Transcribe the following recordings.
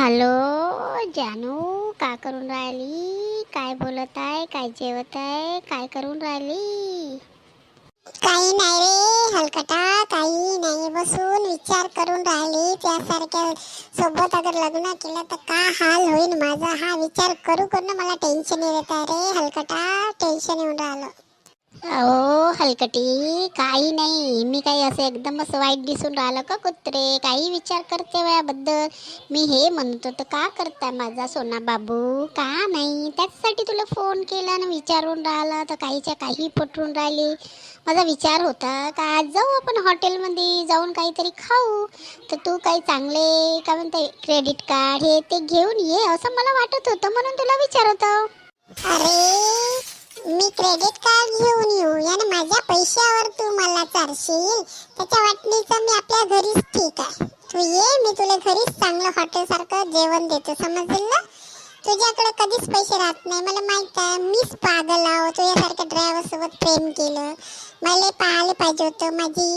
Hello जानू, का करून राहिली? काय बोलत आहे? काय जेवत आहे? काय करून राहिली? काही नाही रे हलकटा, काही नाही, बसून विचार करून राहिली त्यासारख्या सोबत अगर लग्न केलं तर का हाल होईल माझा. हा विचार करू करून मला टेन्शन येत आहे रे हलकटा, टेन्शन येऊन राहिलं. अहो हलकटी, काही नाही. मी काही असं एकदमच वाईट दिसून राहिलं का कुत्रे? काही विचार करते वयाबद्दल. मी हे म्हणत होतं, का करताय माझा सोना बाबू? का नाही, त्याचसाठी तुला फोन केला आणि विचारून राहिला तर काहीच्या काही पटून राहिली. माझा विचार होता का आज जाऊ आपण हॉटेलमध्ये, जाऊन काहीतरी खाऊ. तर तू काही चांगले का म्हणते क्रेडिट कार्ड हे ते घेऊन ये असं मला वाटत होतं, म्हणून तुला विचारत होतं. अरे मी क्रेडिट कार्ड घेऊन येऊ याने माझ्या पैशावर तू मला चारशील? त्याच्या वाटणीचं मी आपल्या घरीच ठीक आहे. तू ये, मी तुला घरीच चांगलं हॉटेल सारखं जेवण देतो, समजलं ना? तुझ्याकडे कधीच पैसे राहत नाही, मला माहित आहे. मीच पागल आहो तुझ्यासारख्या ड्रायव्हर सोबत प्रेम केलं. मला पाहायला पाहिजे होतं माझी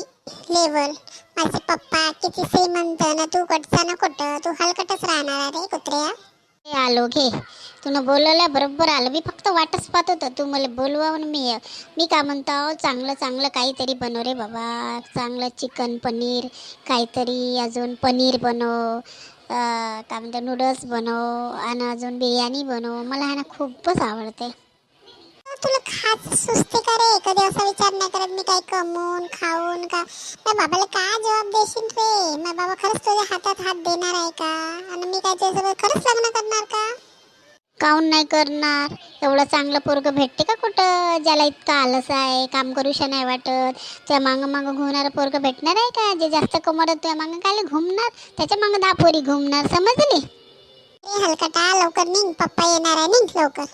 लेवल, माझे पप्पा किती श्रीमंत ना. तू कटचा ना कुठं, तू हलकटच राहणार रे कुत्र्या. आलो घे, तुला बोलायला बरोबर आलं. मी फक्त वाटच पाहत होतं तू मला बोलवावून. मी काय म्हणतो, चांगलं चांगलं काहीतरी बनव रे बाबा. चांगलं चिकन पनीर काहीतरी, अजून पनीर बनव, काय म्हणते नूडल्स बनव, आणि अजून बिर्याणी बनव. मला ह्यानं खूपच आवडते. तुला खास सुस्ती का रे? कधी असा विचार नाही करत मी काय कमवून खाऊन का? माझ्या बाबाला काय जबाब देशील रे? माझा बाबा खरंच तुझ्या हातात हात देणार आहे का? आणि मी काय तुझ्यासोबत खरंच लग्न करणार का? काहून नाही करणार? एवढं चांगलं पोरगं भेटते का कुठं, ज्याला इतका आलस आहे, काम करूशा नाही वाटत. त्या मागं मागं घुमणारं पोरगं भेटणार आहे का? जे जास्त कमवत त्या मागं काय घुमणार, त्याच्या मागं 10 पोरी घुमणार, समजली? ए हलकटा, लवकर निघ, पप्पा येणार आहे, निघ लवकर.